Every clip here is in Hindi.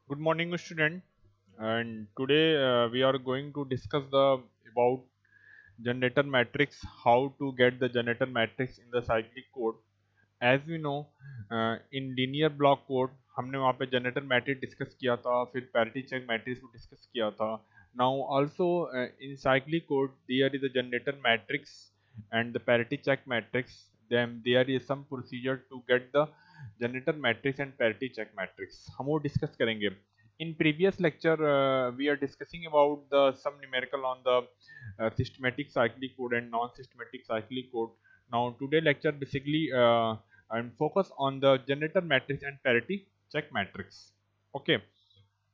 Good morning, student. And today we are going to discuss the about generator matrix, how to get the generator matrix in the cyclic code. As we know, in linear block code हमने वहाँ पे जनरेटर मैट्रिक्स डिस्कस किया था, फिर पैरिटी चेक मैट्रिक्स को डिस्कस किया था. Now also in cyclic code there is a generator matrix and the parity check matrix. Then there is some procedure to get the generator matrix and parity check matrix. हम वो डिस्कस करेंगे. In previous lecture, we are discussing about the some numerical on the systematic cyclic code and non-systematic cyclic code. Now today lecture basically and focus on the generator matrix and parity check matrix. Okay.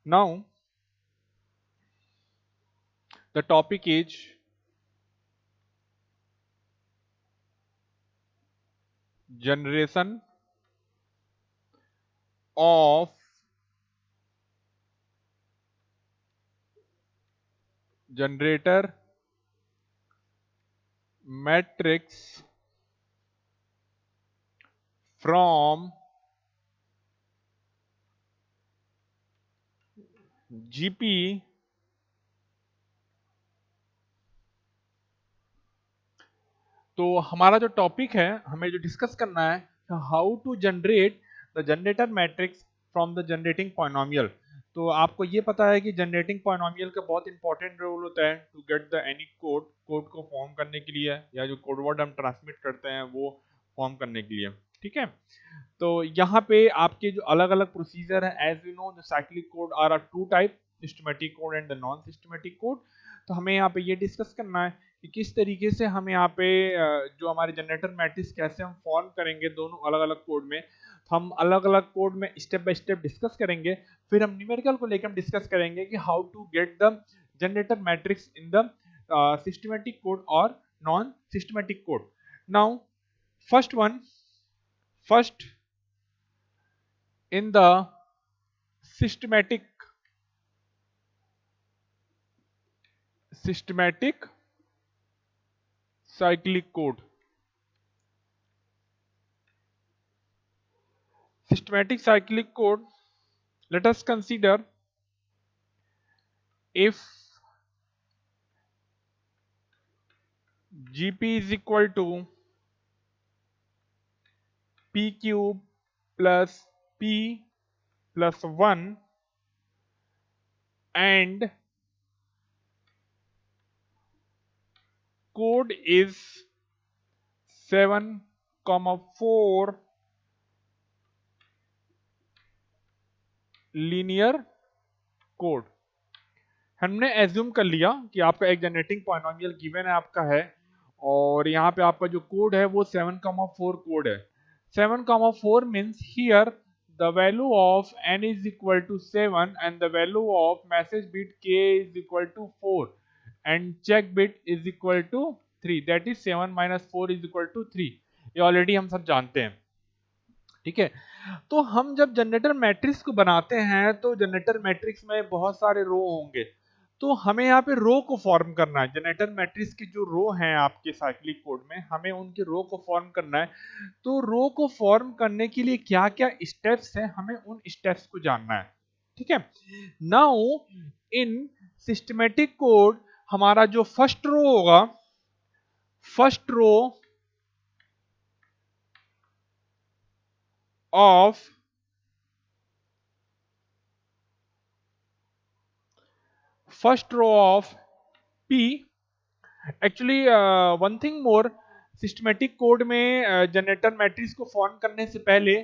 Now the topic is generation of generator matrix from GP तो हमारा जो टॉपिक है हमें जो डिस्कस करना है how to generate the generator matrix from the generating polynomial. तो आपको ये पता है कि जनरेटिंग पॉलिनोमियल का बहुत इंपॉर्टेंट रोल होता है to get the any code code को फॉर्म करने के लिए या जो कोड वर्ड हम ट्रांसमिट करते हैं वो फॉर्म करने के लिए. ठीक है. तो यहाँ पे आपके जो अलग अलग प्रोसीजर है as you know the cyclic code are are two type, systematic code and the non systematic code. तो हमें यहाँ पे ये डिस्कस करना है कि किस तरीके से हम यहाँ पे जो हमारे जनरेटर मैट्रिक्स कैसे हम फॉर्म करेंगे दोनों अलग अलग कोड में. तो हम अलग अलग कोड में स्टेप बाय स्टेप डिस्कस करेंगे. फिर हम न्यूमेरिकल को लेकर हम डिस्कस करेंगे कि how to get the generator matrix in the systematic code और non systematic code. Now first one, first in the systematic systematic cyclic code. Systematic cyclic code, let us consider if gp is equal to p cube plus p plus 1 and code is 7 comma 4 linear code. हमने एज्यूम कर लिया कि आपका एक जनरेटिंग पॉलिनोमियल गिवन है आपका है और यहाँ पे आपका जो कोड है वो 7,4 कोड है. 7,4 means here the value of n is equal to 7 and the value of message bit k is equal to 4 and check bit is equal to 3. That is 7 minus 4 is equal to 3. ये ऑलरेडी हम सब जानते हैं. ठीक है. तो हम जब जनरेटर मैट्रिक्स को बनाते हैं तो जनरेटर मैट्रिक्स में बहुत सारे रो होंगे. तो हमें यहाँ पे रो को फॉर्म करना है. जनरेटर मैट्रिक्स की जो रो हैं आपके साइक्लिक कोड में हमें उनके रो को फॉर्म करना है. तो रो को फॉर्म करने के लिए क्या क्या स्टेप्स हैं हमें उन स्टेप्स को जानना है. ठीक है. नाउ इन सिस्टमेटिक कोड हमारा जो फर्स्ट रो होगा, first row of first row of P. Actually one thing more, systematic code में जनरेटर मैट्रिक्स को फॉर्म करने से पहले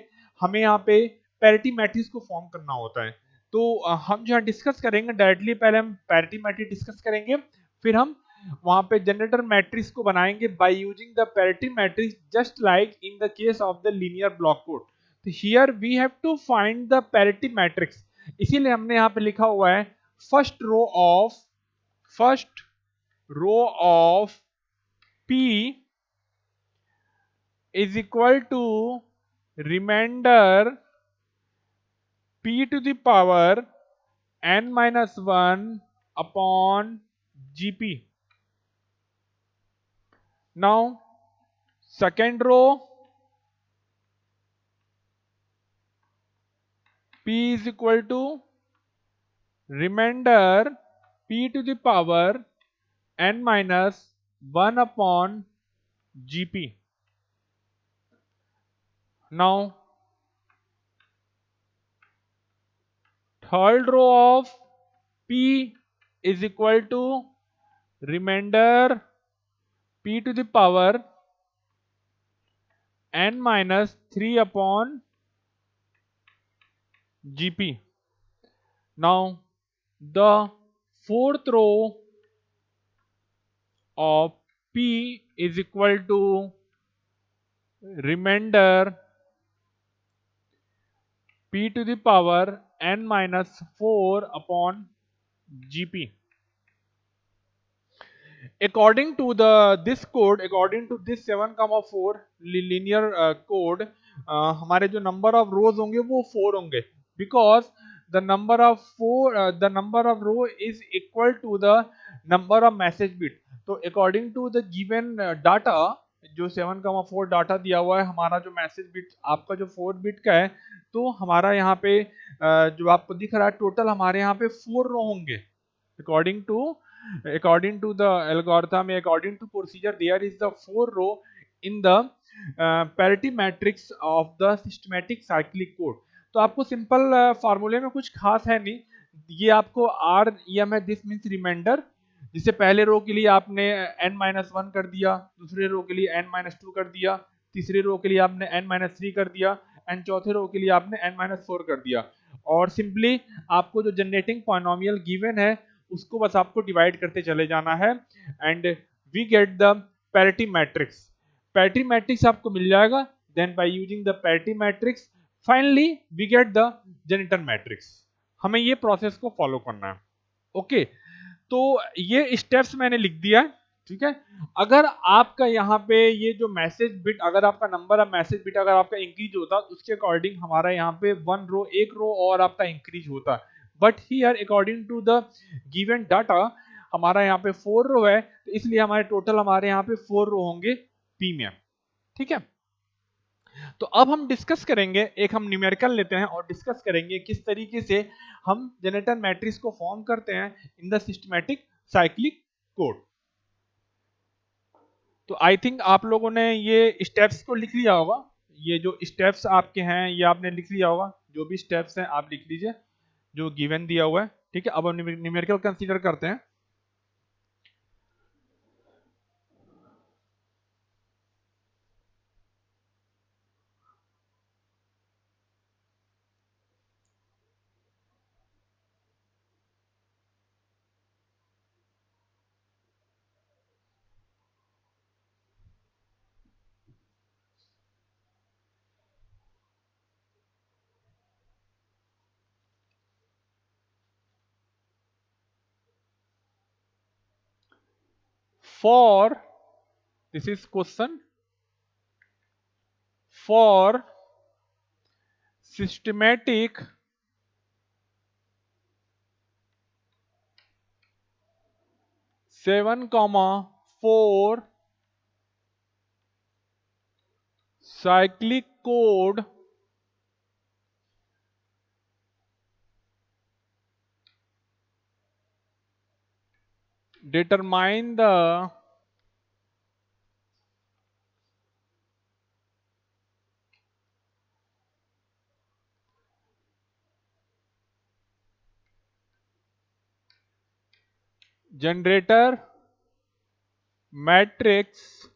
हमें यहाँ पे पैरिटी मैट्रिक्स को फॉर्म करना होता है. तो हम जो है डिस्कस करेंगे डायरेक्टली, पहले हम पैरिटी मैट्रिक्स डिस्कस करेंगे फिर हम वहां पे जनरेटर मैट्रिक्स को बनाएंगे by using the parity matrix just like in the case of the linear block code. तो here we have to find the parity matrix. इसीलिए हमने यहाँ पे लिखा हुआ है first row of P is equal to remainder P to the power n minus 1 upon Gp. Now second row P is equal to remainder p to the power n minus 1 upon gp. Now third row of p is equal to remainder p to the power n minus 3 upon gp. Now the fourth row of p is equal to remainder p to the power n minus 4 upon gp. According to according to this 7,4 linear code, हमारे जो नंबर ऑफ रोज होंगे वो 4 होंगे, because the number of row is equal to the number of message bit. तो according to the given data, जो 7,4 डाटा दिया हुआ है, हमारा जो मैसेज बिट आपका जो 4 बिट का है, तो हमारा यहाँ पे जो आपको दिख रहा है टोटल हमारे यहाँ पे 4 रो होंगे. According to the algorithm, according to procedure, there is the 4 row in the parity matrix of the systematic cyclic code. तो आपको सिंपल फार्मूले में कुछ खास है नहीं, ये आपको आर एम है, दिस मीन्स रिमाइंडर, जिसे पहले रो के लिए आपने n-1 कर दिया, दूसरे रो के लिए n-2 कर दिया, तीसरे रो के लिए आपने n-3 कर दिया, एंड चौथे रो के लिए आपने n-4 कर दिया. और सिंपली आपको जो जनरेटिंग पॉलिनोमियल गिवन है उसको बस आपको डिवाइड करते चले जाना है, and we get the parity matrix. Parity matrix आपको मिल जाएगा. Then by using the parity matrix finally we get the generator matrix. हमें ये प्रोसेस को फॉलो करना है. ओके, तो ये स्टेप्स मैंने लिख दिया है. ठीक है, अगर आपका यहाँ पे ये जो मैसेज बिट, अगर आपका नंबर ऑफ मैसेज बिट अगर आपका इंक्रीज होता, उसके अकॉर्डिंग हमारा यहाँ पे एक रो और आपका इंक्रीज होता. But here according to the given data हमारा यहाँ पे 4 रो है, तो इसलिए हमारे यहाँ पे 4 रो होंगे पी में. ठीक है, तो अब हम डिस्कस करेंगे, एक हम न्यूमेरिकल लेते हैं और डिस्कस करेंगे किस तरीके से हम जनरेटर मैट्रिक्स को फॉर्म करते हैं in the systematic cyclic code. तो आई थिंक आप लोगों ने ये स्टेप्स को लिख लिया होगा. ये जो स्टेप्स आपके हैं ये आपने लिख लिया होगा. जो भी स्टेप्स हैं आप लिख लीजिए जो गिवन दिया हुआ है. ठीक है, अब हम न्यूमेरिकल कंसीडर करते हैं. For this is question, for systematic seven comma 4 cyclic code determine the generator matrix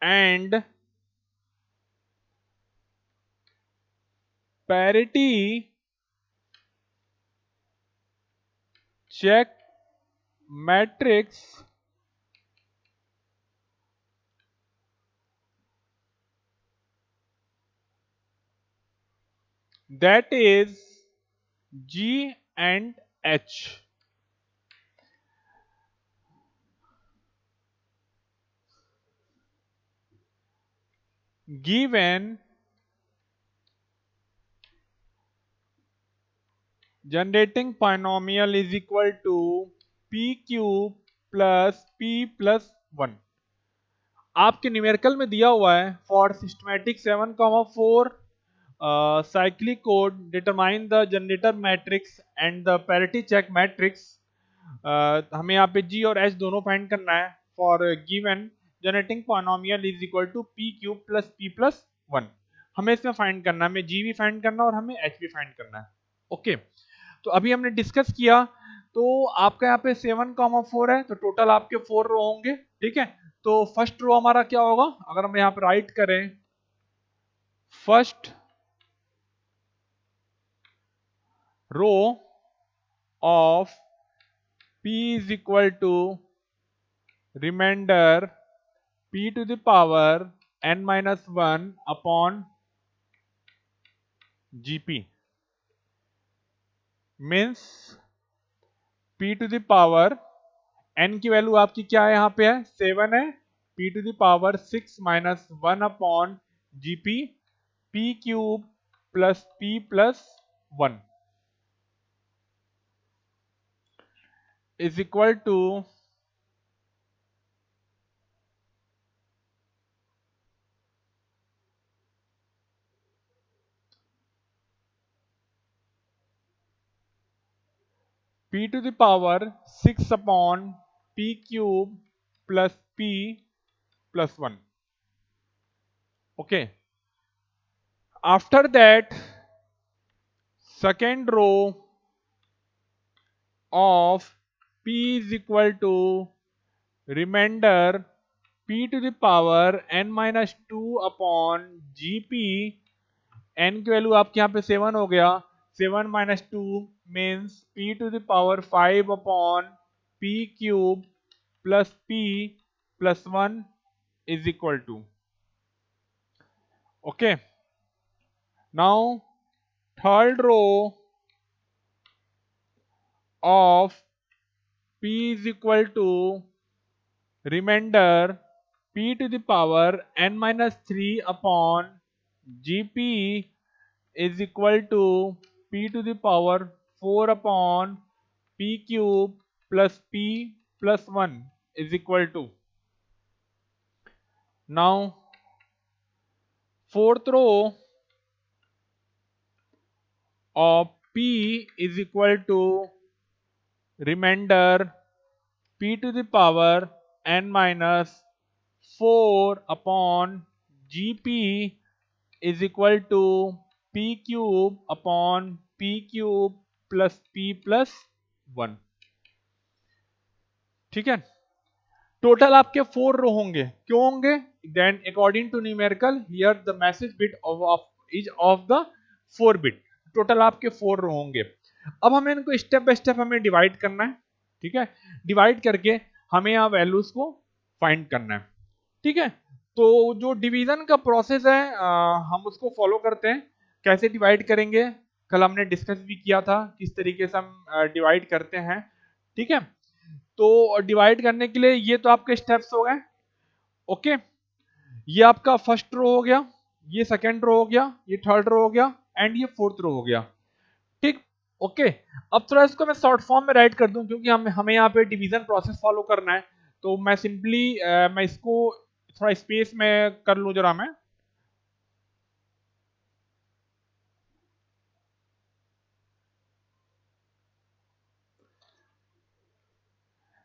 and parity check matrix that is G and H. Given generating polynomial is equal to p cube plus p plus 1. आपके न्यूमेरिकल में दिया हुआ है for systematic 7,4 cyclic code determine the generator matrix and the parity check matrix. हमें यहाँ पे g और h दोनों फाइंड करना है for given generating polynomial is equal to p cube plus p plus 1. हमें इसमें फाइंड करना है, हमें g भी फाइंड करना है और हमें h भी फाइंड करना है. ओके तो अभी हमने डिस्कस किया, तो आपका यहाँ पे 7,4 है, तो टोटल आपके 4 रो होंगे. ठीक है, तो फर्स्ट रो हमारा क्या होगा, अगर हम यहाँ पे राइट करें first row of p is equal to remainder p to the power n minus 1 upon gp means p to the power n की वैल्यू आपकी क्या है, यहाँ पे है 7 है, p to the power 6 minus 1 upon gp p cube plus p plus 1 is equal to p to the power 6 upon p cube plus p plus 1. Okay. After that, second row of p is equal to remainder p to the power n minus 2 upon gp. n की वैल्यू आपके यहाँ पे 7 हो गया, 7 minus 2 means p to the power 5 upon p cube plus p plus 1 is equal to. Okay. Now third row of p is equal to remainder p to the power n minus 3 upon gp is equal to p to the power 4 upon p cube plus p plus 1 is equal to. Now fourth row of p is equal to remainder p to the power n minus 4 upon gp is equal to p cube upon p cube plus p plus 1. ठीक है, टोटल आपके 4 रो होंगे. क्यों होंगे? Then according to numerical here the message bit of is of the 4 bit. Total आपके 4 रो होंगे. अब हमें इनको स्टेप बाय स्टेप हमें डिवाइड करना है. ठीक है, डिवाइड करके हमें यहाँ वैल्यूज को फाइंड करना है. ठीक है, तो जो डिवीजन का प्रोसेस है हम उसको फॉलो करते हैं. कैसे डिवाइड करेंगे, कल हमने डिस्कस भी किया था किस तरीके से हम डिवाइड करते हैं. ठीक है, तो डिवाइड करने के लिए ये तो आपके स्टेप्स हो गए. ओके, ये आपका फर्स्ट रो हो गया, ये सेकंड रो हो गया, ये थर्ड रो हो गया एंड ये फोर्थ रो हो गया. ठीक, ओके. अब थोड़ा इसको मैं शॉर्ट फॉर्म में राइट कर दूं क्योंकि हमें यहाँ पे डिवीजन प्रोसेस फॉलो करना है. तो मैं सिंपली मैं इसको थोड़ा स्पेस में कर लूं जरा मैं.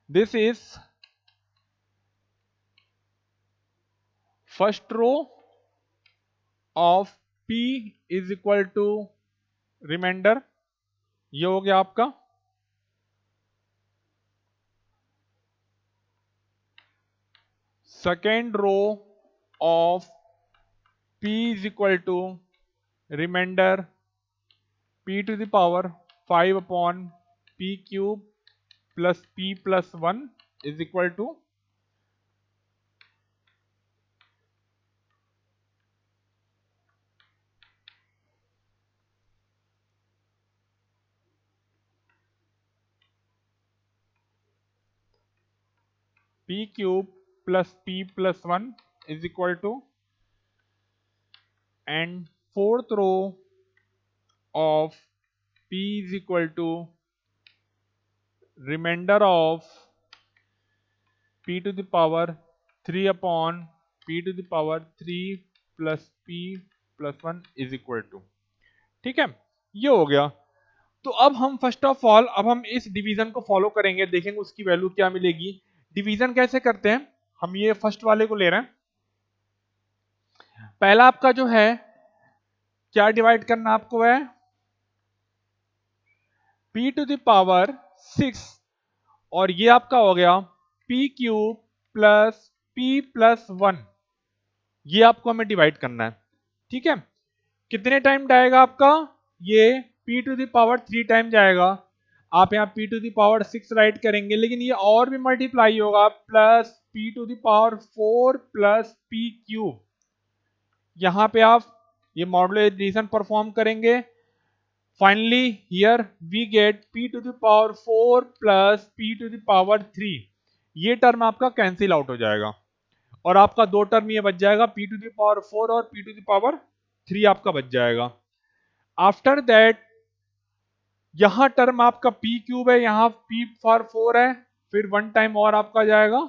This is first row of p is equal to remainder, ये हो गया आपका. Second row of p is equal to remainder p to the power 5 upon p cube plus p plus 1 is equal to p cube plus p plus 1 is equal to, and fourth row of p is equal to remainder of p to the power 3 upon p to the power 3 plus p plus 1 is equal to, ठीक है, ये हो गया। तो अब हम फर्स्ट ऑफ ऑल अब हम इस डिवीजन को फॉलो करेंगे, देखेंगे उसकी वैल्यू क्या मिलेगी। डिवीजन कैसे करते हैं, हम ये फर्स्ट वाले को ले रहे हैं। पहला आपका जो है क्या डिवाइड करना आपको है, p टू द पावर 6 और ये आपका हो गया p cube plus p plus 1, ये आपको हमें डिवाइड करना है, ठीक है। कितने टाइम जाएगा आपका, ये p to the power 3 time जाएगा। आप यहाँ p to the power 6 write करेंगे, लेकिन ये और भी मल्टीप्लाई होगा, plus p to the power 4 plus p cube. यहाँ पे आप ये मॉडुलो एडिशन परफॉर्म करेंगे। Finally here we get p to the power 4 plus p to the power 3। ये टर्म आपका कैंसिल आउट हो जाएगा और आपका दो टर्म ये बच जाएगा, p टू द पावर 4 और p टू द पावर 3 आपका बच जाएगा। आफ्टर दैट यहां टर्म आपका p क्यूब है, यहां p फॉर 4 है, फिर वन टाइम और आपका जाएगा,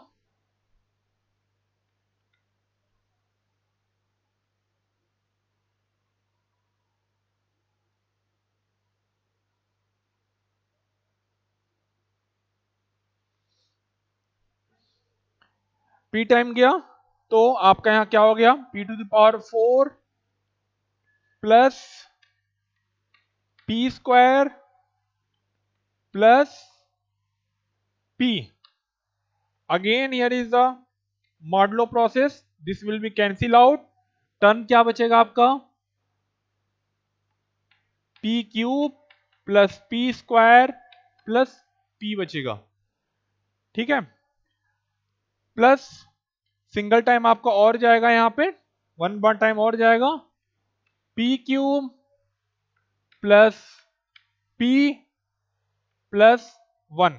p टाइम गया तो आपका यहां क्या हो गया, p to the power 4 plus p square plus p। Again here is the modulo process, this will be cancel out. Term क्या बचेगा आपका, p cube plus p square plus p बचेगा, ठीक है। प्लस सिंगल टाइम आपका और जाएगा, यहां पे वन बार टाइम और जाएगा, p cube plus p plus 1।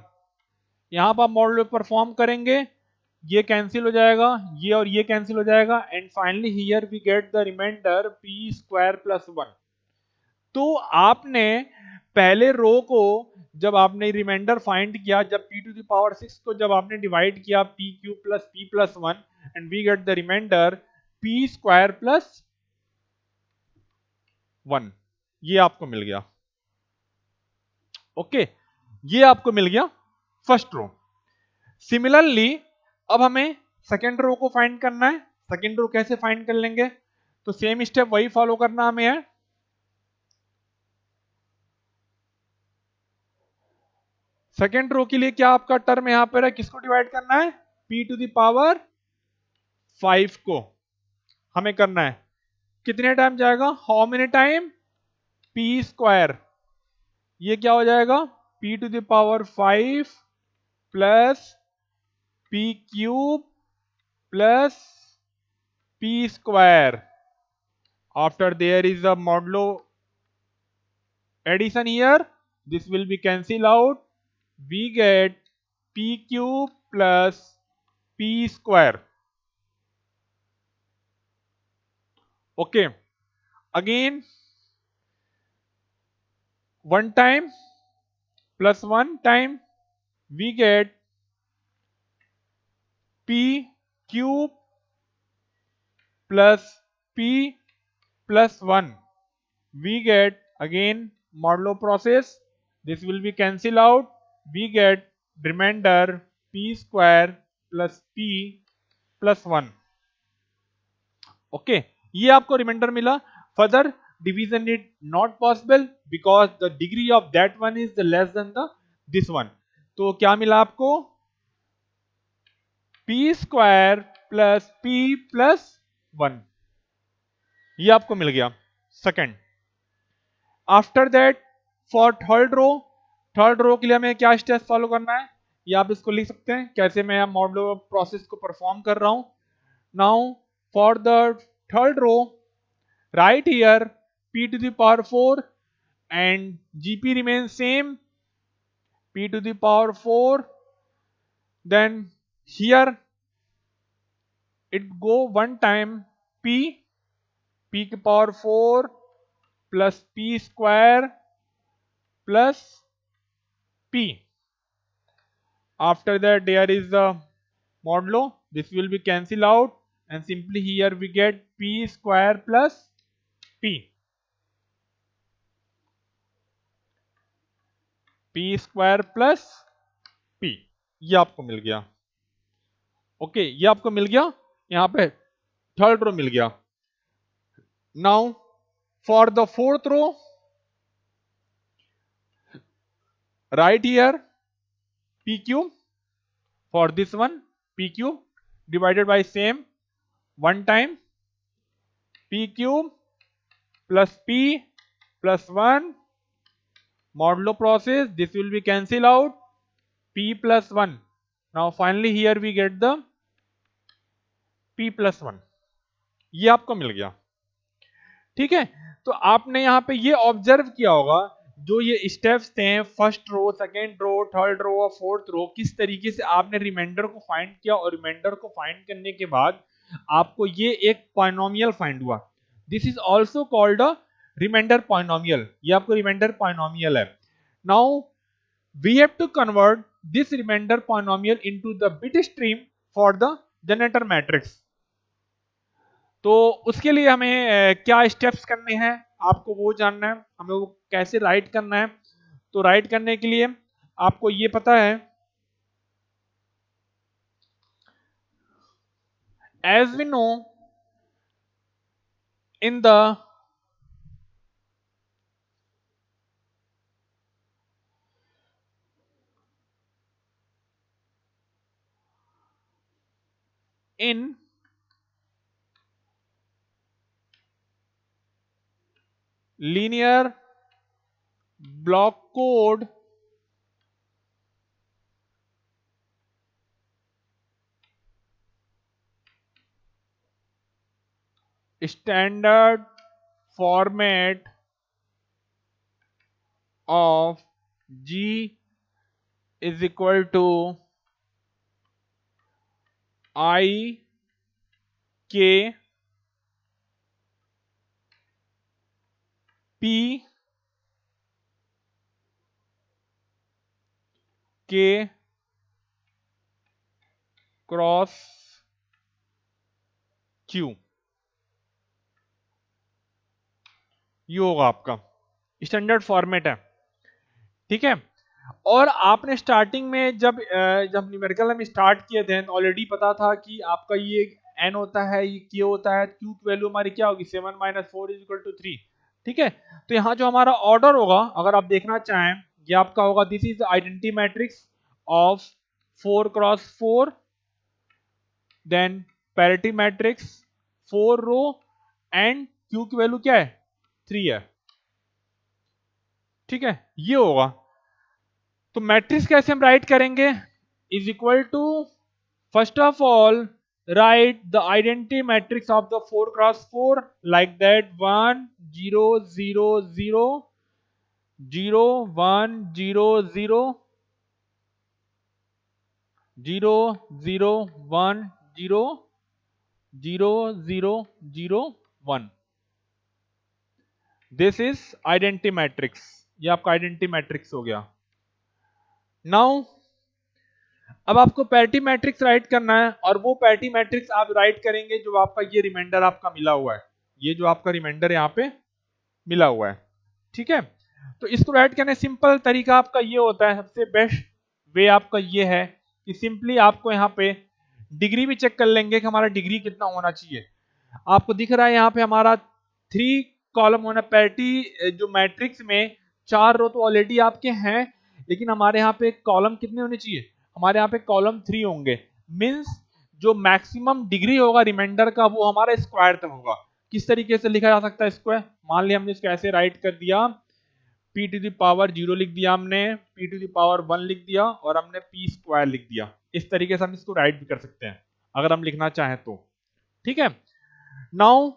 यहां पर आप मॉडुलो परफॉर्म करेंगे, ये कैंसिल हो जाएगा, ये और ये कैंसिल हो जाएगा, and finally here we get the remainder p square plus 1। तो आपने पहले रो को जब आपने रिमाइंडर फाइंड किया, जब p टू द पावर 6 को जब आपने डिवाइड किया p cube plus p plus 1 and we get the remainder p square plus 1, ये आपको मिल गया, ओके, ये आपको मिल गया फर्स्ट रो। सिमिलरली अब हमें सेकेंड रो को फाइंड करना है। सेकेंड रो कैसे फाइंड कर लेंगे, तो सेम स्टेप वही फॉलो करना हमें है। सेकेंड रो के लिए क्या आपका टर्म यहां पर है, किसको डिवाइड करना है, p टू द पावर 5 को हमें करना है। कितने टाइम जाएगा, how many time, p square, ये क्या हो जाएगा, p to the power 5 plus p cube plus p square. After there is a modulo addition here, this will be cancel out, we get p cube plus p square, okay। Again one time plus one time we get p cube plus p plus 1, we get again modulo process, this will be cancel out, we get remainder p square plus p plus 1, okay, ये आपको रिमाइंडर मिला। Further division is not possible because the degree of that one is less than the this one. तो क्या मिला आपको, p square plus p plus 1, ये आपको मिल गया second. After that for third row के लिए हमें क्या स्टेप फॉलो करना है, ये आप इसको लिख सकते हैं कैसे मैं मॉडुलो प्रोसेस को परफॉर्म कर रहा हूं। Now for the third row, right here p to the power 4 and gp remains same, p to the power 4, then here it go one time p की power 4 plus p square plus p, after that there is the modulo, this will be cancel out and simply here we get p square plus P, P square plus P, ये आपको मिल गया। ओके, ये आपको मिल गया, यहां पे थर्ड रो मिल गया। Now for the fourth row, right here p cube, for this one p cube divided by same one time p cube plus p plus 1 modulo process, this will be cancel out, p plus 1. Now finally here we get the p plus 1, ये आपको मिल गया। ठीक है, तो आपने यहाँ पे ये ऑब्जर्व किया होगा, जो ये स्टेप्स थे first row, second row, third row और फोर्थ रो, किस तरीके से आपने रिमाइंडर को फाइंड किया और रिमाइंडर को फाइंड करने के बाद आपको ये एक पॉलिनोमियल फाइंड हुआ। This is also called a remainder polynomial, ये आपको रिमाइंडर पॉलिनोमियल है। Now we have to convert this remainder polynomial into the bit stream for the generator matrix. तो उसके लिए हमें क्या स्टेप्स करने हैं, आपको वो जानना है, हमें वो कैसे राइट करना है। तो राइट करने के लिए आपको ये पता है, as we know in the in linear block code standard format of G is equal to I K P K cross Q, ये होगा आपका स्टैंडर्ड फॉर्मेट है। ठीक है, और आपने स्टार्टिंग में जब न्यूमेरिकल हम स्टार्ट किए थे तो ऑलरेडी पता था कि आपका ये n होता है, ये k होता है, q की वैल्यू हमारी क्या होगी 7 माइनस 4 इज इक्वल टू 3। ठीक है, तो यहाँ जो हमारा ऑर्डर होगा, अगर आप देखना चाहें, ये आपका होगा this is identity matrix of 4 cross 4, then parity matrix 4 row and q की वैल्यू क्या है 3 है। ठीक है, ये होगा। तो मैट्रिक्स कैसे हम राइट करेंगे, is equal to first of all write the identity matrix of the 4 cross 4 like that 1 0 0 0 0 1 0 0 0 0 1 0 0 0 0 1। This is identity matrix, ये आपका आइडेंटिटी मैट्रिक्स हो गया। नाउ अब आपको पैरिटी मैट्रिक्स राइट करना है, और वो पैरिटी मैट्रिक्स आप राइट करेंगे जो आपका ये रिमाइंडर आपका मिला हुआ है, ये जो आपका रिमाइंडर यहाँ पे मिला हुआ है। ठीक है, तो इसको राइट करने सिंपल तरीका आपका ये होता है, सबसे बेस्ट वे आपका ये है कि सिंपली आपको यहाँ पे डिग्री भी चेक कर लेंगे कि हमारा डिग्री कितना होना चाहिए। आपको दिख रहा है यहाँ पे हमारा 3 कॉलम होना पैरिटी जो मैट्रिक्स में 4 रो तो ऑलरेडी आपके हैं, लेकिन हमारे यहाँ पे कॉलम कितने होने चाहिए, हमारे यहाँ पे कॉलम 3 होंगे। मींस जो मैक्सिमम डिग्री होगा रिमाइंडर का वो हमारा स्क्वायर तक होगा। किस तरीके से लिखा जा सकता है स्क्वायर, मान लिया हमने इसको ऐसे राइट कर दिया, p टू द पावर 0 लिख दिया हमने, p टू द पावर 1 लिख दिया और हमने p स्क्वायर लिख दिया। इस तरीके से हम इसको राइट भी कर सकते हैं अगर हम लिखना चाहें तो। ठीक है, नाउ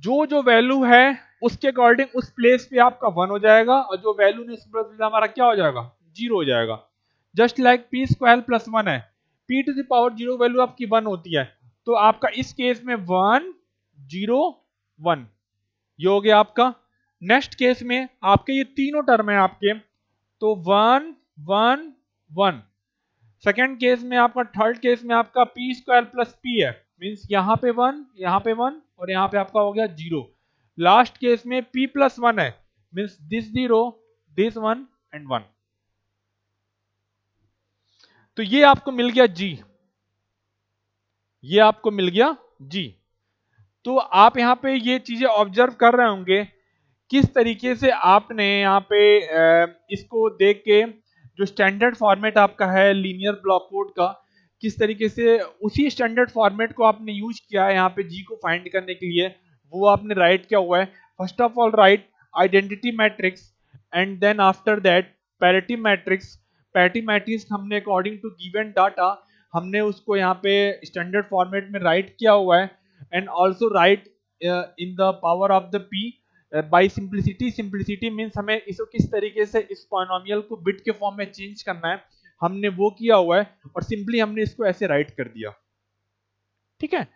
जो जो वैल्यू है उसके अकॉर्डिंग उस प्लेस पे आपका 1 हो जाएगा, और जो वैल्यू नहीं उस प्लेस पे हमारा क्या हो जाएगा 0 हो जाएगा। Just like p square plus 1 है, p to the power 0 value आपकी 1 होती है, तो आपका इस केस में 1 0 1 ये हो गया आपका। नेक्स्ट केस में आपके ये तीनों टर्म है आपके, तो 1 1 1। सेकेंड केस में आपका, थर्ड केस में आपका p स्क्वायर प्लस p है, मीन्स यहाँ पे 1 यहाँ पे 1 और यहाँ पे आपका हो गया 0। लास्ट केस में p प्लस 1 है, मीन्स दिस 0, दिस 1 एंड 1। तो ये आपको मिल गया g, ये आपको मिल गया g। तो आप यहां पे ये चीजें ऑब्जर्व कर रहे होंगे किस तरीके से आपने यहाँ पे इसको देख के जो स्टैंडर्ड फॉर्मेट आपका है लीनियर ब्लॉक कोड का, किस तरीके से उसी स्टैंडर्ड फॉर्मेट को आपने यूज किया है यहाँ पे जी को फाइंड करने के लिए, वो आपने राइट किया हुआ है। First of all write identity matrix and then after that parity matrix. Parity matrix हमने अकॉर्डिंग टू गिवन डाटा हमने उसको यहाँ पे स्टैंडर्ड फॉर्मेट में राइट किया हुआ है, and also right in the power of the P by simplicity. Simplicity means हमें इसको किस तरीके से इस पॉलिनोमियल को बिट के फॉर्म में चेंज करना है, हमने वो किया हुआ है और सिंपली हमने इसको ऐसे राइट कर दिया। ठीक है,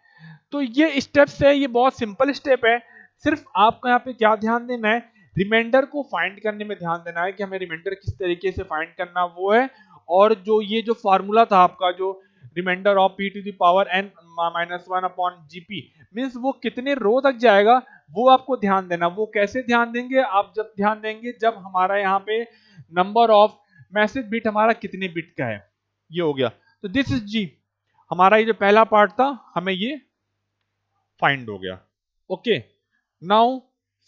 तो ये स्टेप्स है, ये बहुत सिंपल स्टेप है। सिर्फ आपको यहाँ पे क्या ध्यान देना है, रिमाइंडर को फाइंड करने में ध्यान देना है कि हमें रिमाइंडर किस तरीके से फाइंड करना वो है। और जो ये जो फॉर्मूला था आपका, जो remainder of P to the power N minus one upon GP, means वो कितने रो तक जाएगा वो आपको ध्यान देना। वो कैसे ध्यान देंगे आप, जब ध्यान देंगे जब हमारा यहाँ पे नंबर ऑफ मैसेज बिट हमारा कितने बिट का है, ये हो गया। तो दिस इज जी, हमारा ये जो पहला पार्ट था हमें ये फाइंड हो गया। Okay, now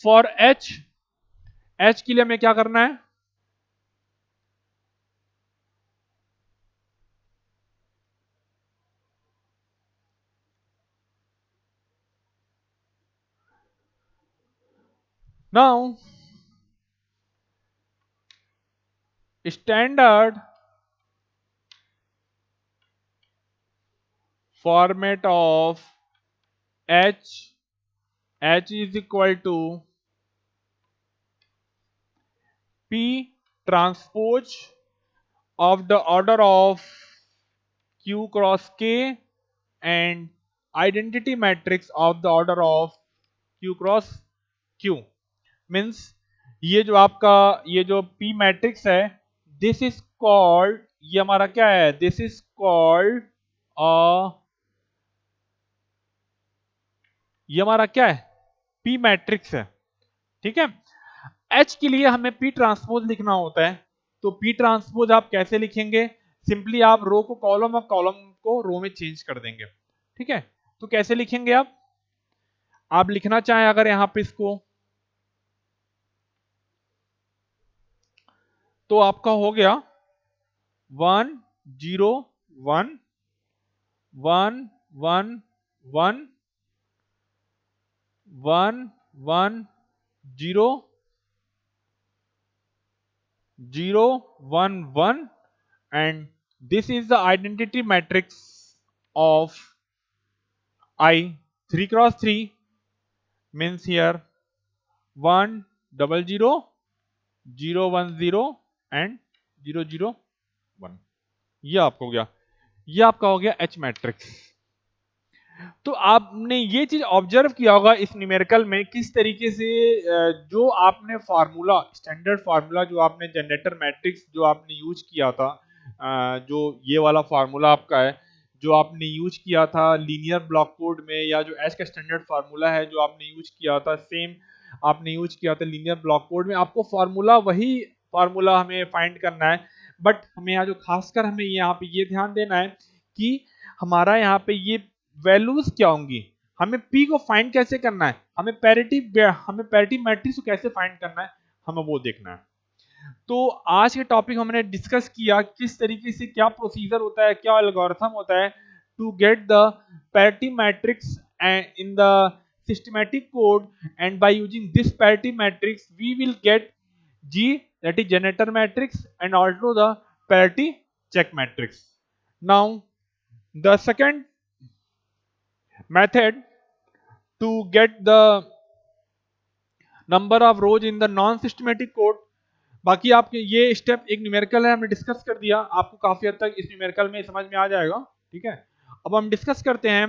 for H, H के लिए हमें क्या करना है, now standard format of H, H is equal to P transpose of the order of q cross k and identity matrix of the order of q cross q। Means ये जो आपका ये जो p मैट्रिक्स है, दिस इज कॉल्ड, ये हमारा क्या है, दिस इज कॉल्ड ये हमारा क्या है, p मैट्रिक्स है। ठीक है, h के लिए हमें p ट्रांसपोज लिखना होता है। तो p ट्रांसपोज आप कैसे लिखेंगे, सिंपली आप रो को कॉलम और कॉलम को रो में चेंज कर देंगे। ठीक है, तो कैसे लिखेंगे आप लिखना चाहें अगर यहां पे इसको, तो आपका हो गया 1 0 1 1 1 1 1 1 0 0 1 1, and this is the identity matrix of I 3 cross 3, means here 1 0 0 0 1 0 and 0 0 1। ये आपका हो गया, ये आपका हो गया H मैट्रिक्स। तो आपने ये चीज ऑब्जर्व किया होगा इस न्यूमेरिकल में किस तरीके से जो आपने फार्मूला, स्टैंडर्ड फार्मूला जो आपने जनरेटर मैट्रिक्स जो आपने यूज किया था, जो ये वाला फार्मूला आपका है जो आपने यूज किया था लीनियर ब्लॉक कोड में, या जो एच का स्टैंडर्ड फार्मूला है जो आपने यूज किया था, सेम आपने यूज किया था लीनियर ब्लॉक कोड में। आपको फार्मूला वही फार्मूला हमें फाइंड करना है, बट हमें यहाँ जो खासकर हमें यहाँ पे ये ध्यान देना है कि हमारा यहाँ पे ये वैल्यूज क्या होंगी, हमें p को फाइंड कैसे करना है, हमें पैरिटी मैट्रिक्स को कैसे फाइंड करना है, हमें वो देखना है। तो आज के टॉपिक हमने डिस्कस किया किस तरीके से क्या प्रोसीजर होता है, क्या एल्गोरिथम होता है to get the parity matrix in the systematic code, and by using this parity matrix we will get G, that is generator matrix, and also the parity check matrix. Now the second method to get the number of rows in the non systematic code। बाकी आपके ये स्टेप एक न्यूमेरिकल है, हमने डिस्कस कर दिया, आपको काफी हद तक इस न्यूमेरिकल में समझ में आ जाएगा। ठीक है, अब हम डिस्कस करते हैं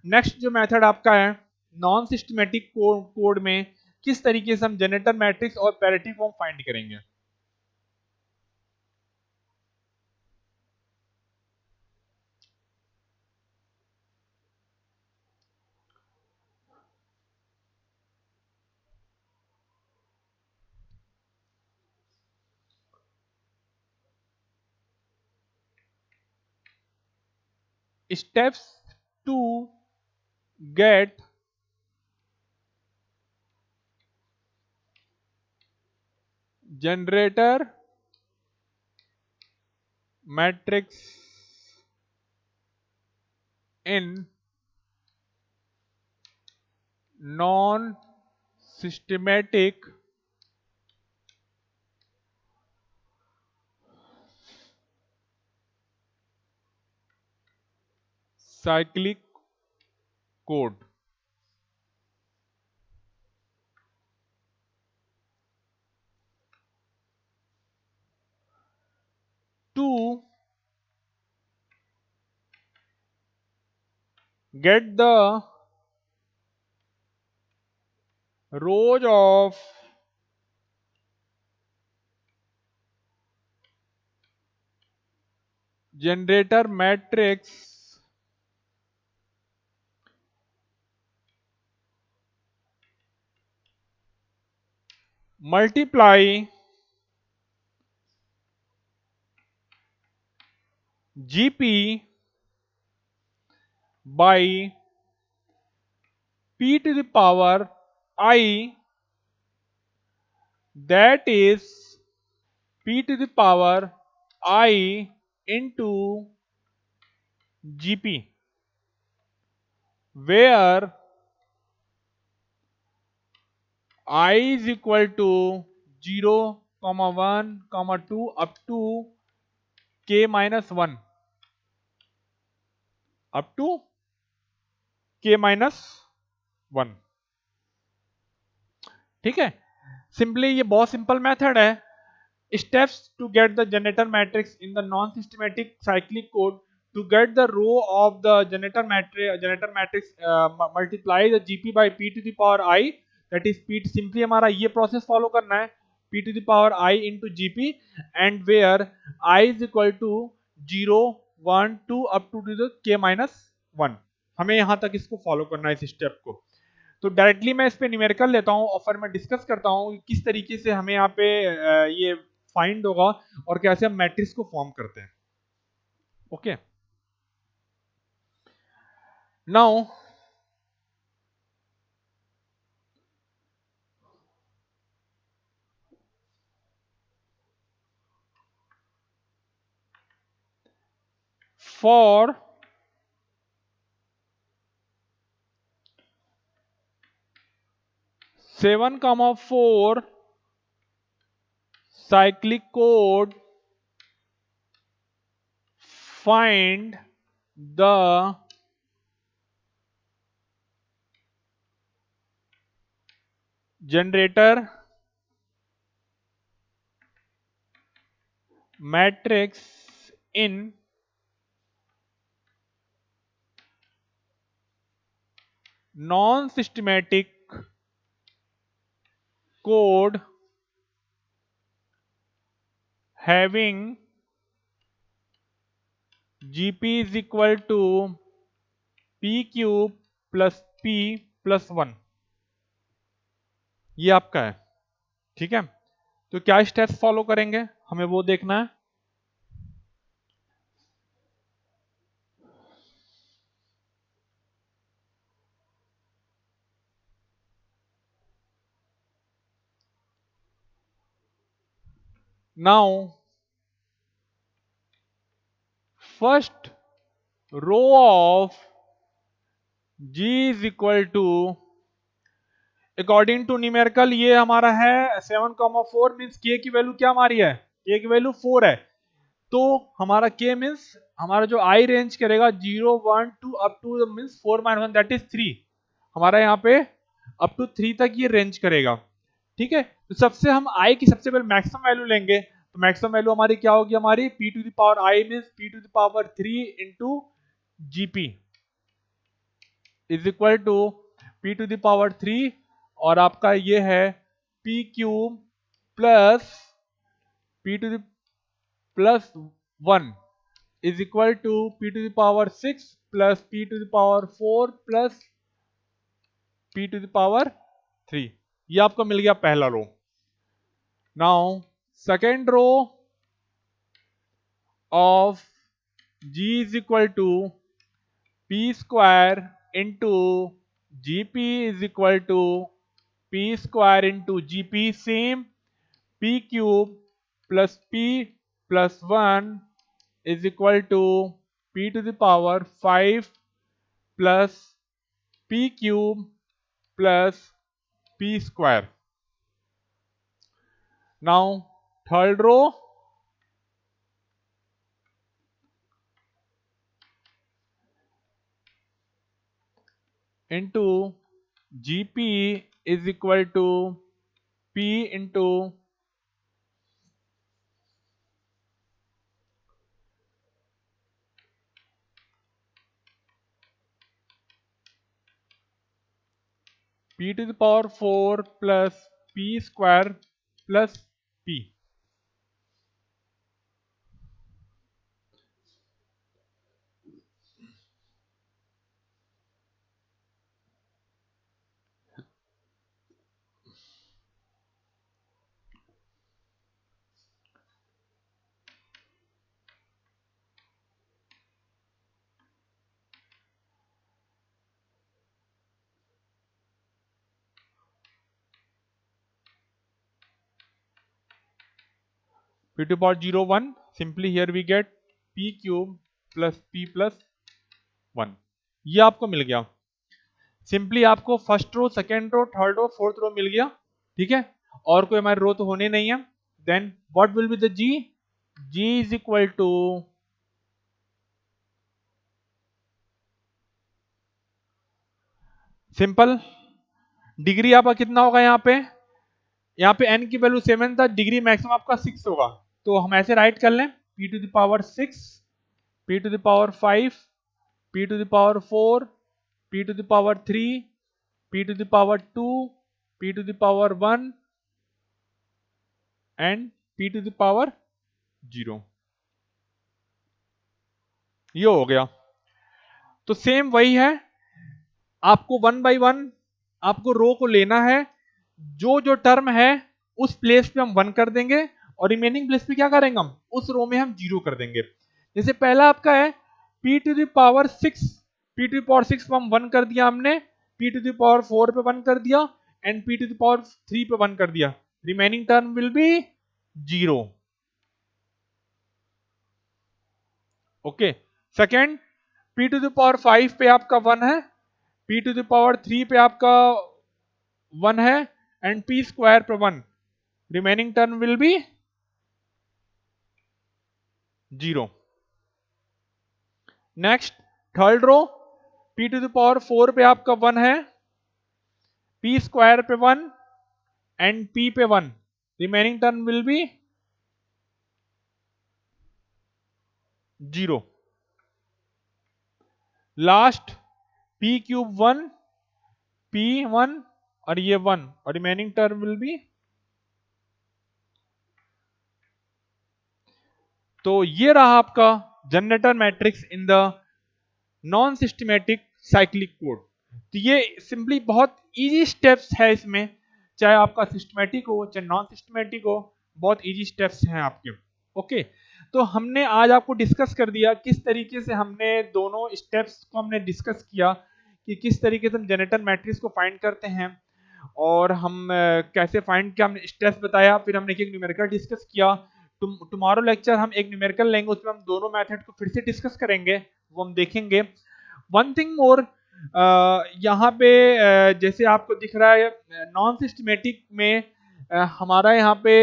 नेक्स्ट जो मेथड आपका है नॉन सिस्टमेटिक कोड में किस तरीके से हम जनरेटर मैट्रिक्स और पैरिटी को फाइंड करेंगे। steps to get generator matrix in non systematic cyclic code. To get the rows of generator matrix multiply GP by P to the power I, that is P to the power I into GP, where I is equal to 0, 1, 2 up to k minus 1 up to k minus 1। ठीक है, सिंपली ये बहुत सिंपल मेथड है। Steps to get the generator matrix in the non-systematic cyclic code. To get the row of the generator matrix multiply the GP by P to the power I, that is P, simply हमारा ये प्रोसेस फॉलो करना है, P to the power I into GP, and where I is equal to 0, 1, 2 up to the k minus 1। हमें यहाँ तक इसको फॉलो करना है इस स्टेप को। तो डायरेक्टली मैं इस पे न्यूमेरिकल लेता हूँ और फिर मैं डिस्कस करता हूँ किस तरीके से हमें यहाँ पे ये फाइंड होगा और कैसे हम मैट्रिक्स को फॉर्म करते हैं। Okay, now for seven comma four cyclic code, find the generator matrix in non-systematic code having GP is equal to P cube plus P plus 1। ये आपका है, ठीक है। तो क्या स्टेप्स फॉलो करेंगे हमें वो देखना है। Now first row of G is equal to, according to numerical ये हमारा है 7,4 मीन्स k की वैल्यू क्या हमारी है, k की वैल्यू 4 है। तो हमारा k मीन्स हमारा जो i रेंज करेगा 0, 1, 2 up two means 4 minus 1 that is 3। हमारा यहाँ पे अप टू 3 तक ये रेंज करेगा, ठीक है। तो सबसे हम i की सबसे पहले मैक्सिमम वैल्यू लेंगे, तो मैक्सिमम वैल्यू हमारी क्या होगी, हमारी p to the power i means p to the power 3 into gp is equal to p to the power 3, और आपका ये है p cube plus p to the plus 1 is equal to p to the power 6 plus p to the power 4 plus p to the power 3। ये आपको मिल गया पहला row. Now second row of g is equal to P square into GP is equal to P square into GP, same P cube plus P plus 1 is equal to P to the power 5 plus P cube plus P square. Now third row, into GP is equal to P into P to the power 4 plus P square plus P. P to the power 0 1, simply here we get P cube plus P plus 1. ये आपको मिल गया. सिंपली आपको first row, second row, third row, fourth row मिल गया. ठीक है, और कोई हमारे रो तो होने नहीं है. Then what will be the G? G is equal to simple degree आपका कितना होगा यहाँ पे n की वैल्यू 7 था, डिग्री मैक्सिमम आपका 6 होगा. तो हम ऐसे राइट कर लें, p to the power 6, p to the power 5, p to the power 4, p to the power 3, p to the power 2, p to the power 1 and p to the power 0. ये हो गया. तो सेम वही है, आपको वन बाय वन आपको रो को लेना है. जो जो टर्म है उस प्लेस पे हम 1 कर देंगे और रिमेनिंग प्लेस पे क्या करेंगे, हम उस रो में हम 0 कर देंगे. जैसे पहला आपका है p to the power 6, p to the power 6 पे हम 1 कर दिया हमने, p टू द पावर 4 पे 1 कर दिया and p to the power 3 पे 1 कर दिया. Remaining term will be 0. Okay. Second, p to the power 5 पे आपका 1 है, p टू द पावर 3 पे आपका 1 है एंड p स्क्वायर पे 1. Remaining term will be 0. Next third row, p to the power 4 पे आपका 1 है, p स्क्वायर पे 1 एंड p पे 1. Remaining term will be 0. Last p cube 1, p 1 और ये 1 और रिमेनिंग टर्म विल बी. तो ये रहा आपका generator matrix in the non systematic cyclic code. तो ये सिंपली बहुत इजी स्टेप्स है इसमें, चाहे आपका सिस्टमैटिक हो चाहे नॉन सिस्टमैटिक हो, बहुत इजी स्टेप्स हैं आपके. ओके. तो हमने आज आपको डिस्कस कर दिया किस तरीके से हमने दोनों स्टेप्स को हमने डिस्कस किया कि किस तरीके से हम जनरेटर मैट्रिक्स को फाइंड करते हैं और हम कैसे फाइंड किया, हमने स्टेप्स बताया, फिर हमने एक न्यूमेरिकल डिस्कस किया. टुमारो लेक्चर हम एक न्यूमेरिकल लेंगे, उसमें हम दोनों मेथड को फिर से डिस्कस करेंगे, वो हम देखेंगे. वन थिंग मोर, यहाँ पे जैसे आपको दिख रहा है नॉन सिस्टमेटिक में हमारा यहाँ पे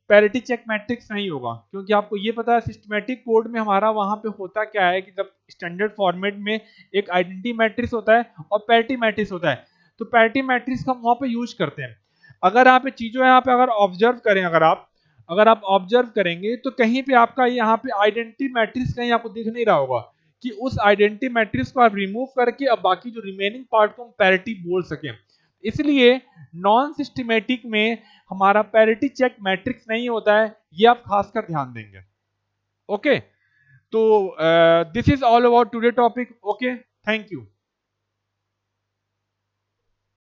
पैरिटी चेक मैट्रिक्स नहीं होगा, क्योंकि आपको ये पता है सिस्टमेटिक कोड में हमारा वहाँ पे होता क्या है कि जब स्टैंडर्ड फॉर्मेट में एक आइडेंटिटी मैट्रिक्स होता है और पैरिटी मैट्रिक्स होता है, तो पैरिटी मैट्रिक्स का हम वहाँ पे यूज करते हैं. अगर आप चीजों यहाँ पे अगर ऑब्जर्व करें, अगर आप ऑब्जर्व करेंगे तो कहीं पे आपका यहाँ पे आइडेंटिटी मैट्रिक्स कहीं आपको दिख नहीं रहा होगा कि उस आइडेंटिटी मैट्रिक्स को आप रिमूव करके अब बाकी जो रिमेनिंग पार्ट को हम पैरिटी बोल सकें. इसलिए नॉन सिस्टमेटिक में हमारा पैरिटी चेक मैट्रिक्स नहीं होता है, ये आप खासकर ध्यान देंगे. ओके. तो this is all about today topic. Okay, thank you.